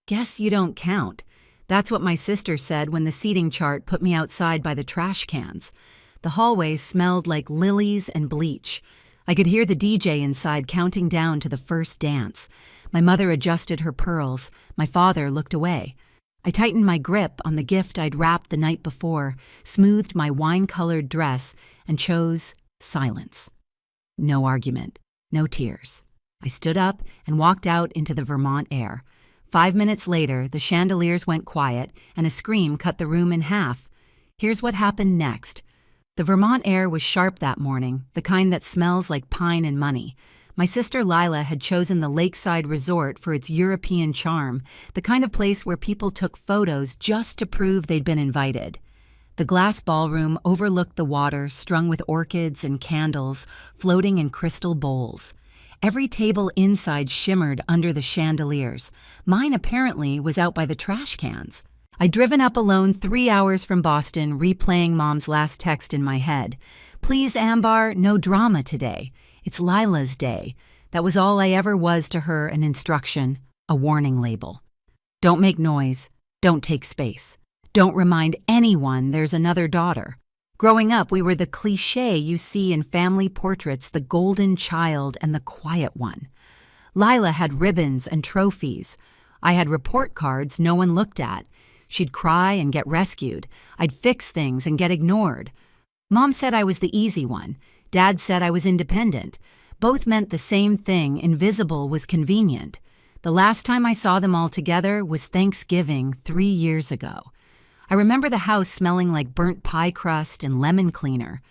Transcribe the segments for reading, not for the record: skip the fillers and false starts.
Guess you don't count. That's what my sister said when the seating chart put me outside by the trash cans. The hallway smelled like lilies and bleach. I could hear the DJ inside counting down to the first dance. My mother adjusted her pearls. My father looked away. I tightened my grip on the gift I'd wrapped the night before, smoothed my wine-colored dress, and chose silence. No argument. No tears. I stood up and walked out into the Vermont air. 5 minutes later, the chandeliers went quiet, and a scream cut the room in half. Here's what happened next. The Vermont air was sharp that morning, the kind that smells like pine and money. My sister Lila had chosen the lakeside resort for its European charm, the kind of place where people took photos just to prove they'd been invited. The glass ballroom overlooked the water, strung with orchids and candles, floating in crystal bowls. Every table inside shimmered under the chandeliers. Mine apparently was out by the trash cans. I'd driven up alone 3 hours from Boston, replaying Mom's last text in my head. Please, Ambar, no drama today. It's Lila's day. That was all I ever was to her, an instruction, a warning label. Don't make noise. Don't take space. Don't remind anyone there's another daughter. Growing up, we were the cliché you see in family portraits, the golden child and the quiet one. Lila had ribbons and trophies. I had report cards no one looked at. She'd cry and get rescued. I'd fix things and get ignored. Mom said I was the easy one. Dad said I was independent. Both meant the same thing. Invisible was convenient. The last time I saw them all together was Thanksgiving 3 years ago. I remember the house smelling like burnt pie crust and lemon cleaner.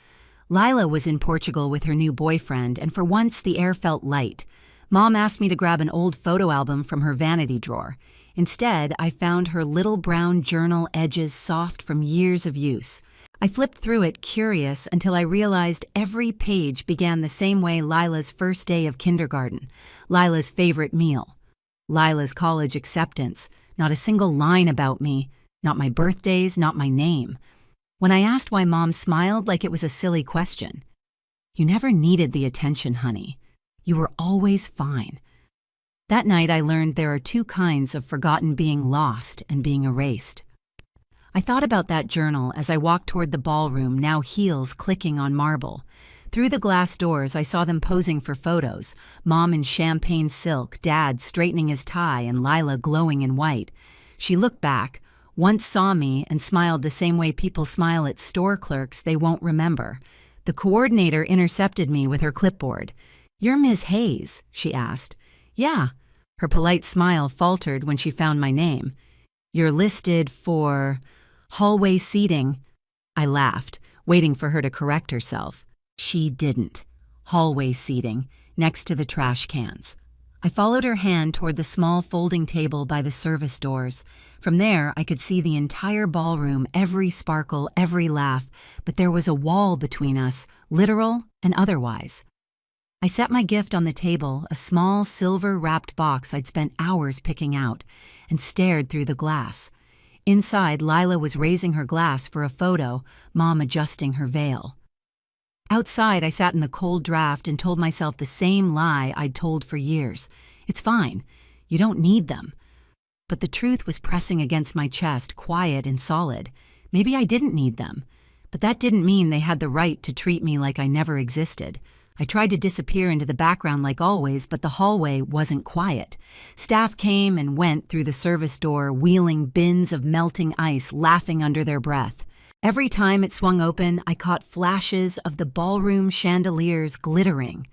Lila was in Portugal with her new boyfriend, and for once the air felt light. Mom asked me to grab an old photo album from her vanity drawer. Instead, I found her little brown journal, edges soft from years of use. I flipped through it, curious, until I realized every page began the same way: Lila's first day of kindergarten, Lila's favorite meal, Lila's college acceptance. Not a single line about me, not my birthdays, not my name. When I asked why, Mom smiled like it was a silly question. You never needed the attention, honey. You were always fine. That night I learned there are 2 kinds of forgotten: being lost and being erased. I thought about that journal as I walked toward the ballroom, now heels clicking on marble. Through the glass doors I saw them posing for photos, Mom in champagne silk, Dad straightening his tie, and Lila glowing in white. She looked back, once saw me, and smiled the same way people smile at store clerks they won't remember. The coordinator intercepted me with her clipboard. "You're Ms. Hayes?" she asked. "Yeah." Her polite smile faltered when she found my name. "You're listed for hallway seating." I laughed, waiting for her to correct herself. She didn't. Hallway seating, next to the trash cans. I followed her hand toward the small folding table by the service doors. From there, I could see the entire ballroom, every sparkle, every laugh, but there was a wall between us, literal and otherwise. I set my gift on the table, a small silver-wrapped box I'd spent hours picking out, and stared through the glass. Inside, Lila was raising her glass for a photo, Mom adjusting her veil. Outside, I sat in the cold draft and told myself the same lie I'd told for years. It's fine. You don't need them. But the truth was pressing against my chest, quiet and solid. Maybe I didn't need them. But that didn't mean they had the right to treat me like I never existed. I tried to disappear into the background like always, but the hallway wasn't quiet. Staff came and went through the service door, wheeling bins of melting ice, laughing under their breath. Every time it swung open, I caught flashes of the ballroom chandeliers glittering.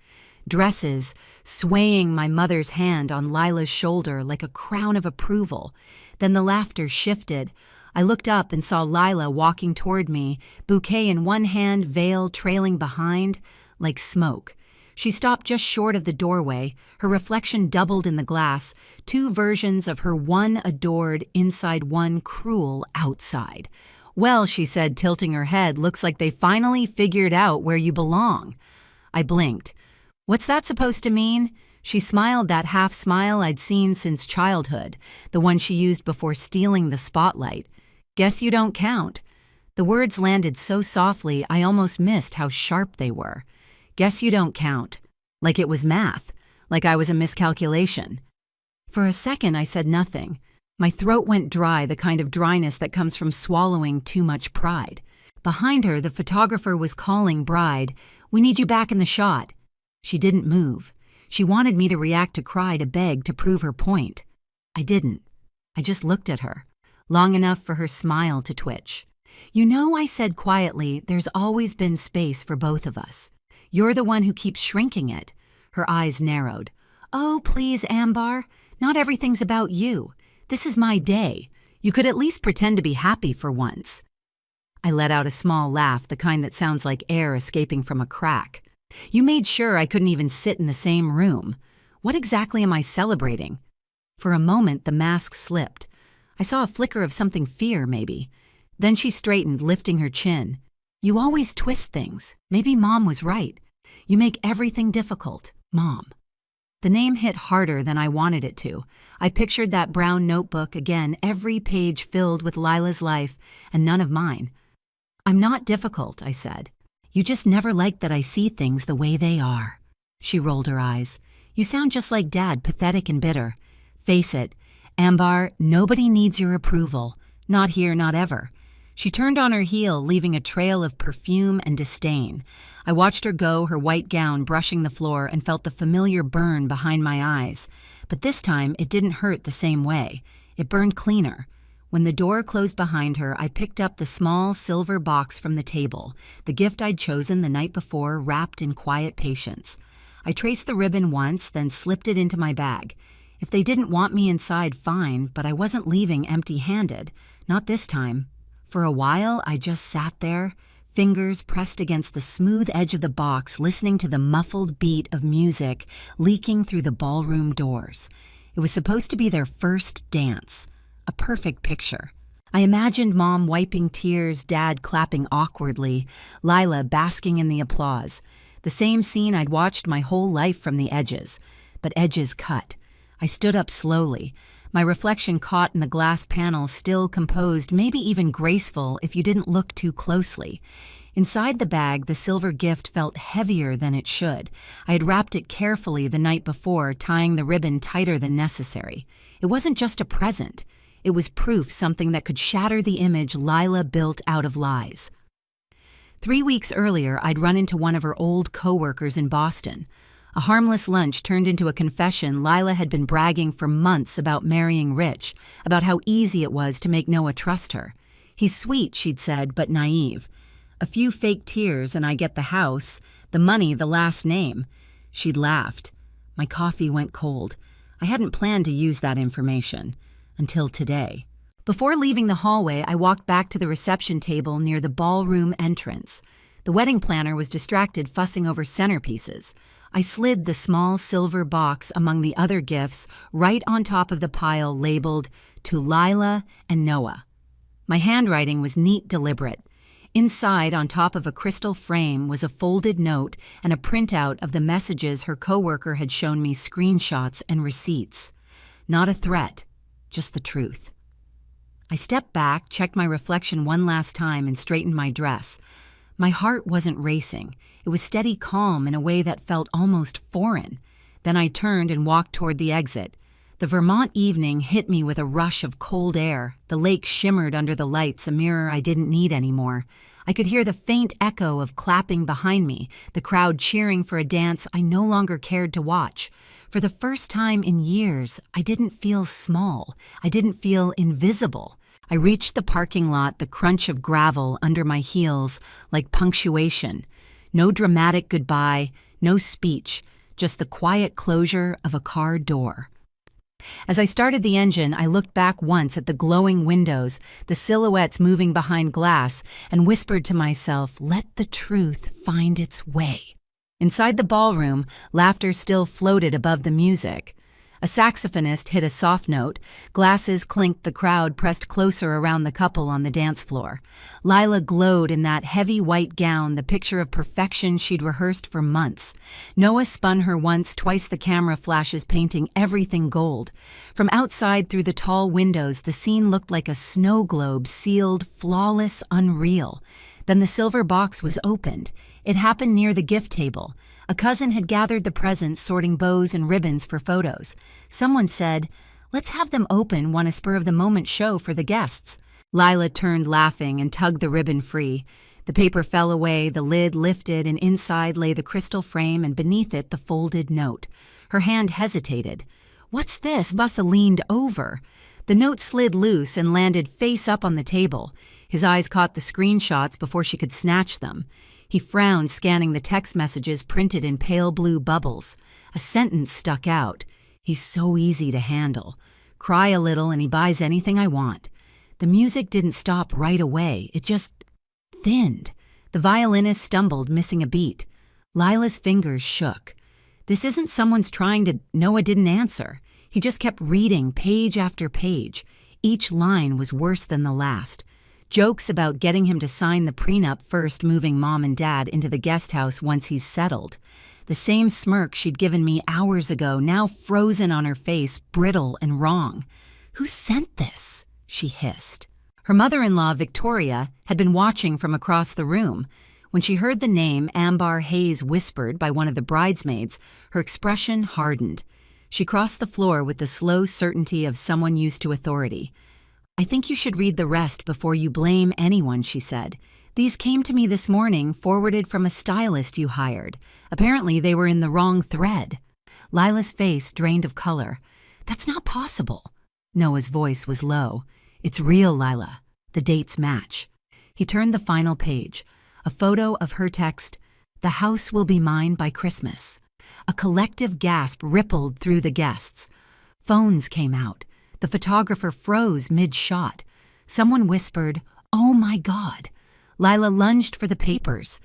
Dresses, swaying my mother's hand on Lila's shoulder like a crown of approval. Then the laughter shifted. I looked up and saw Lila walking toward me, bouquet in one hand, veil trailing behind, like smoke. She stopped just short of the doorway, her reflection doubled in the glass, 2 versions of her, one adored inside, one cruel outside. "Well," she said, tilting her head, "looks like they finally figured out where you belong." I blinked. "What's that supposed to mean?" She smiled, that half smile I'd seen since childhood, the one she used before stealing the spotlight. "Guess you don't count." The words landed so softly I almost missed how sharp they were. "Guess you don't count." Like it was math, like I was a miscalculation. For a second I said nothing. My throat went dry, the kind of dryness that comes from swallowing too much pride. Behind her, the photographer was calling Bride, "We need you back in the shot." She didn't move. She wanted me to react to cry, to beg, to prove her point. I didn't. I just looked at her, long enough for her smile to twitch. "You know," I said quietly, "there's always been space for both of us. You're the one who keeps shrinking it." Her eyes narrowed. "Oh, please, Ambar. Not everything's about you. This is my day. You could at least pretend to be happy for once." I let out a small laugh, the kind that sounds like air escaping from a crack. "You made sure I couldn't even sit in the same room. What exactly am I celebrating?" For a moment, the mask slipped. I saw a flicker of something fear, maybe. Then she straightened, lifting her chin. "You always twist things. Maybe Mom was right. You make everything difficult, Mom." The name hit harder than I wanted it to. I pictured that brown notebook again, every page filled with Lila's life and none of mine. "I'm not difficult," I said. "You just never like that I see things the way they are." She rolled her eyes. "You sound just like Dad, pathetic and bitter. Face it, Ambar, nobody needs your approval. Not here, not ever." She turned on her heel, leaving a trail of perfume and disdain. I watched her go, her white gown brushing the floor, and felt the familiar burn behind my eyes. But this time, it didn't hurt the same way. It burned cleaner. When the door closed behind her, I picked up the small silver box from the table, the gift I'd chosen the night before, wrapped in quiet patience. I traced the ribbon once, then slipped it into my bag. If they didn't want me inside, fine, but I wasn't leaving empty-handed. Not this time. For a while, I just sat there, fingers pressed against the smooth edge of the box, listening to the muffled beat of music leaking through the ballroom doors. It was supposed to be their first dance. A perfect picture. I imagined Mom wiping tears, Dad clapping awkwardly, Lila basking in the applause. The same scene I'd watched my whole life from the edges. But edges cut. I stood up slowly. My reflection caught in the glass panel, still composed, maybe even graceful if you didn't look too closely. Inside the bag, the silver gift felt heavier than it should. I had wrapped it carefully the night before, tying the ribbon tighter than necessary. It wasn't just a present. It was proof, something that could shatter the image Lila built out of lies. 3 weeks earlier, I'd run into one of her old co-workers in Boston. A harmless lunch turned into a confession. Lila had been bragging for months about marrying Rich, about how easy it was to make Noah trust her. "He's sweet," she'd said, "but naive. A few fake tears and I get the house, the money, the last name." She'd laughed. My coffee went cold. I hadn't planned to use that information. Until today. Before leaving the hallway, I walked back to the reception table near the ballroom entrance. The wedding planner was distracted fussing over centerpieces. I slid the small silver box among the other gifts right on top of the pile labeled, "To Lila and Noah." My handwriting was neat, deliberate. Inside, on top of a crystal frame, was a folded note and a printout of the messages her coworker had shown me, screenshots and receipts. Not a threat, just the truth. I stepped back, checked my reflection one last time, and straightened my dress. My heart wasn't racing. It was steady calm in a way that felt almost foreign. Then I turned and walked toward the exit. The Vermont evening hit me with a rush of cold air. The lake shimmered under the lights, a mirror I didn't need anymore. I could hear the faint echo of clapping behind me, the crowd cheering for a dance I no longer cared to watch. For the first time in years, I didn't feel small. I didn't feel invisible. I reached the parking lot, the crunch of gravel under my heels like punctuation. No dramatic goodbye, no speech, just the quiet closure of a car door. As I started the engine, I looked back once at the glowing windows, the silhouettes moving behind glass, and whispered to myself, "Let the truth find its way." Inside the ballroom, laughter still floated above the music. A saxophonist hit a soft note. Glasses clinked, the crowd pressed closer around the couple on the dance floor. Lila glowed in that heavy white gown, the picture of perfection she'd rehearsed for months. Noah spun her once, twice the camera flashes painting everything gold. From outside through the tall windows, the scene looked like a snow globe, sealed, flawless, unreal. Then the silver box was opened. It happened near the gift table. A cousin had gathered the presents, sorting bows and ribbons for photos. Someone said, Let's have them open one a spur-of-the-moment show for the guests. Lila turned laughing and tugged the ribbon free. The paper fell away, the lid lifted, and inside lay the crystal frame and beneath it the folded note. Her hand hesitated. "What's this?" Bussa leaned over. The note slid loose and landed face up on the table. His eyes caught the screenshots before she could snatch them. He frowned, scanning the text messages printed in pale blue bubbles. A sentence stuck out. "He's so easy to handle. Cry a little and he buys anything I want." The music didn't stop right away. It just thinned. The violinist stumbled, missing a beat. Lila's fingers shook. This isn't someone's trying to... Noah didn't answer. He just kept reading page after page. Each line was worse than the last. Jokes about getting him to sign the prenup first, moving Mom and Dad into the guest house once he's settled. The same smirk she'd given me hours ago, now frozen on her face, brittle and wrong. "Who sent this?" she hissed. Her mother-in-law, Victoria, had been watching from across the room. When she heard the name Ambar Hayes whispered by one of the bridesmaids, her expression hardened. She crossed the floor with the slow certainty of someone used to authority. "I think you should read the rest before you blame anyone," she said. "These came to me this morning, forwarded from a stylist you hired. Apparently they were in the wrong thread." Lila's face drained of color. "That's not possible." Noah's voice was low. "It's real, Lila. The dates match." He turned the final page. A photo of her text, "The house will be mine by Christmas." A collective gasp rippled through the guests. Phones came out. The photographer froze mid-shot. Someone whispered, "Oh my God." Lila lunged for the papers.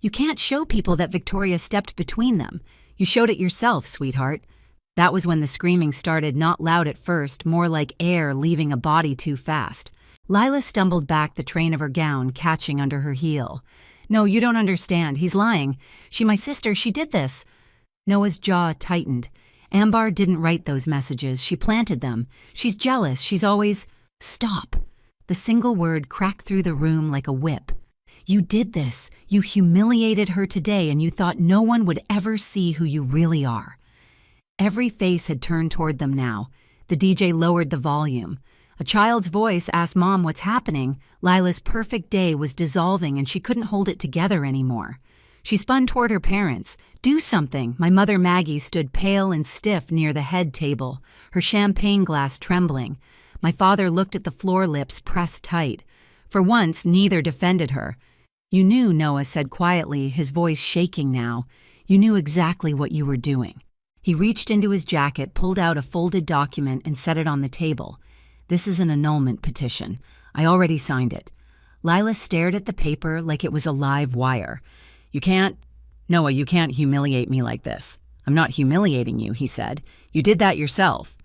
"You can't show people that Victoria stepped between them. You showed it yourself, sweetheart." That was when the screaming started, not loud at first, more like air leaving a body too fast. Lila stumbled back, the train of her gown catching under her heel. "No, you don't understand. He's lying. My sister, she did this." Noah's jaw tightened. "Ambar didn't write those messages. She planted them. She's jealous. She's always..." "Stop." The single word cracked through the room like a whip. "You did this. You humiliated her today, and you thought no one would ever see who you really are." Every face had turned toward them now. The DJ lowered the volume. A child's voice asked Mom what's happening. Lila's perfect day was dissolving and she couldn't hold it together anymore. She spun toward her parents. "Do something." My mother Maggie stood pale and stiff near the head table, her champagne glass trembling. My father looked at the floor, lips pressed tight. For once, neither defended her. "You knew," Noah said quietly, his voice shaking now. "You knew exactly what you were doing." He reached into his jacket, pulled out a folded document, and set it on the table. "This is an annulment petition. I already signed it." Lila stared at the paper like it was a live wire. Noah, you can't humiliate me like this." "I'm not humiliating you," he said. "You did that yourself."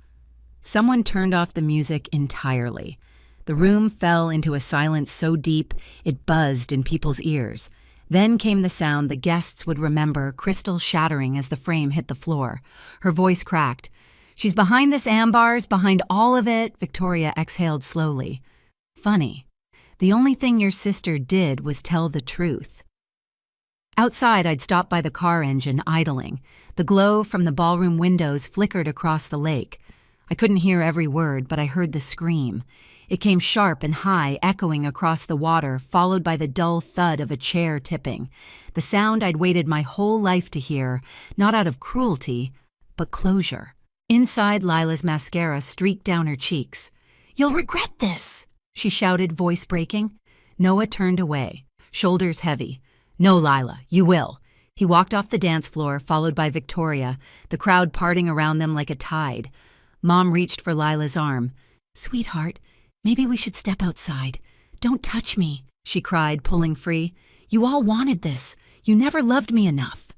Someone turned off the music entirely. The room fell into a silence so deep it buzzed in people's ears. Then came the sound the guests would remember, crystal shattering as the frame hit the floor. Her voice cracked. "She's behind this, Ambar's behind all of it." Victoria exhaled slowly. "Funny. The only thing your sister did was tell the truth." Outside, I'd stopped by the car engine, idling. The glow from the ballroom windows flickered across the lake. I couldn't hear every word, but I heard the scream. It came sharp and high, echoing across the water, followed by the dull thud of a chair tipping. The sound I'd waited my whole life to hear, not out of cruelty, but closure. Inside, Lila's mascara streaked down her cheeks. "You'll regret this," she shouted, voice breaking. Noah turned away, shoulders heavy. "No, Lila, you will." He walked off the dance floor, followed by Victoria, the crowd parting around them like a tide. Mom reached for Lila's arm. "Sweetheart, maybe we should step outside." "Don't touch me," she cried, pulling free. "You all wanted this. You never loved me enough."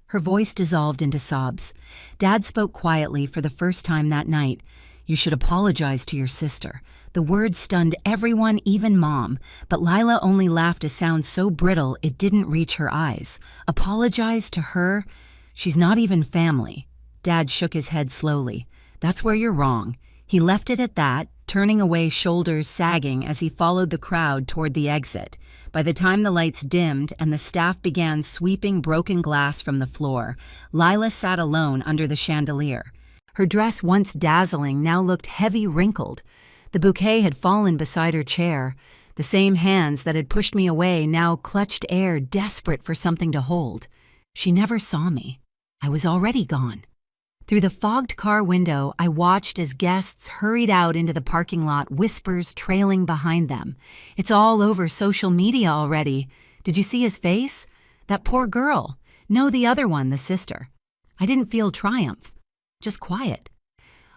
Her voice dissolved into sobs. Dad spoke quietly for the first time that night. "You should apologize to your sister." The word stunned everyone, even Mom, but Lila only laughed a sound so brittle it didn't reach her eyes. "Apologize to her? She's not even family." Dad shook his head slowly. "That's where you're wrong." He left it at that, turning away, shoulders sagging as he followed the crowd toward the exit. By the time the lights dimmed and the staff began sweeping broken glass from the floor, Lila sat alone under the chandelier. Her dress, once dazzling, now looked heavy wrinkled. The bouquet had fallen beside her chair. The same hands that had pushed me away now clutched air, desperate for something to hold. She never saw me. I was already gone. Through the fogged car window, I watched as guests hurried out into the parking lot, whispers trailing behind them. "It's all over social media already. Did you see his face? That poor girl. No, the other one, the sister." I didn't feel triumph, just quiet.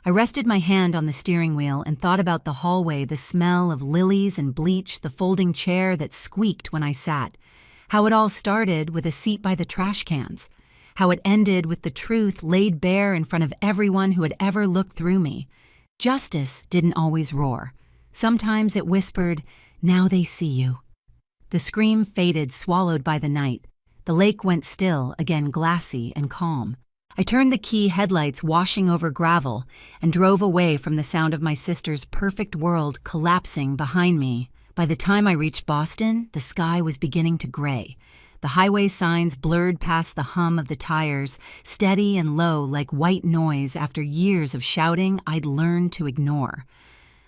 I rested my hand on the steering wheel and thought about the hallway, the smell of lilies and bleach, the folding chair that squeaked when I sat. How it all started with a seat by the trash cans. How it ended with the truth laid bare in front of everyone who had ever looked through me. Justice didn't always roar. Sometimes it whispered, "Now they see you." The scream faded, swallowed by the night. The lake went still, again glassy and calm. I turned the key, headlights washing over gravel, and drove away from the sound of my sister's perfect world collapsing behind me. By the time I reached Boston, the sky was beginning to gray. The highway signs blurred past the hum of the tires, steady and low like white noise after years of shouting I'd learned to ignore.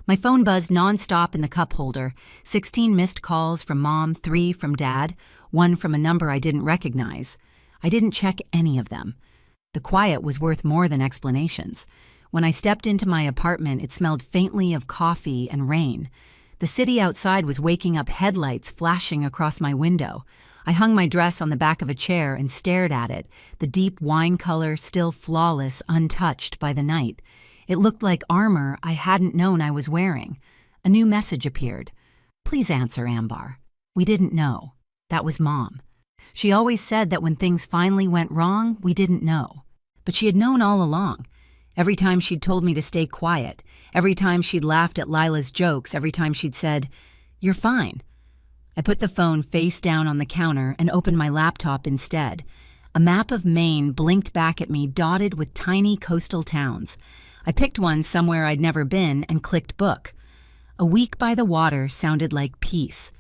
My phone buzzed nonstop in the cup holder, 16 missed calls from Mom, 3 from Dad, 1 from a number I didn't recognize. I didn't check any of them. The quiet was worth more than explanations. When I stepped into my apartment, it smelled faintly of coffee and rain. The city outside was waking up, headlights flashing across my window. I hung my dress on the back of a chair and stared at it, the deep wine color still flawless, untouched by the night. It looked like armor I hadn't known I was wearing. A new message appeared. "Please answer, Ambar." We didn't know. That was Mom. She always said that when things finally went wrong, we didn't know. But she had known all along. Every time she'd told me to stay quiet, every time she'd laughed at Lila's jokes, every time she'd said, "You're fine." I put the phone face down on the counter and opened my laptop instead. A map of Maine blinked back at me, dotted with tiny coastal towns. I picked one somewhere I'd never been and clicked book. A week by the water sounded like peace.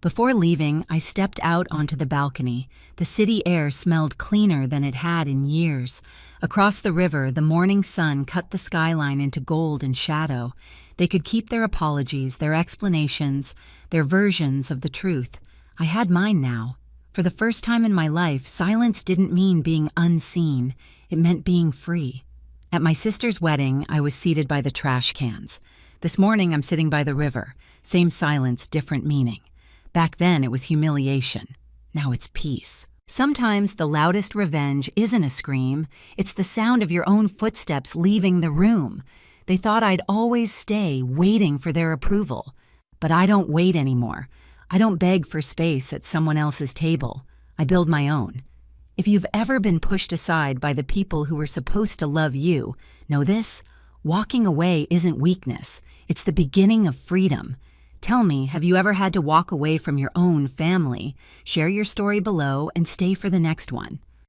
Before leaving, I stepped out onto the balcony. The city air smelled cleaner than it had in years. Across the river, the morning sun cut the skyline into gold and shadow. They could keep their apologies, their explanations, their versions of the truth. I had mine now. For the first time in my life, silence didn't mean being unseen. It meant being free. At my sister's wedding, I was seated by the trash cans. This morning, I'm sitting by the river. Same silence, different meaning. Back then, it was humiliation. Now it's peace. Sometimes the loudest revenge isn't a scream. It's the sound of your own footsteps leaving the room. They thought I'd always stay, waiting for their approval. But I don't wait anymore. I don't beg for space at someone else's table. I build my own. If you've ever been pushed aside by the people who were supposed to love you, know this: walking away isn't weakness. It's the beginning of freedom. Tell me, have you ever had to walk away from your own family? Share your story below and stay for the next one.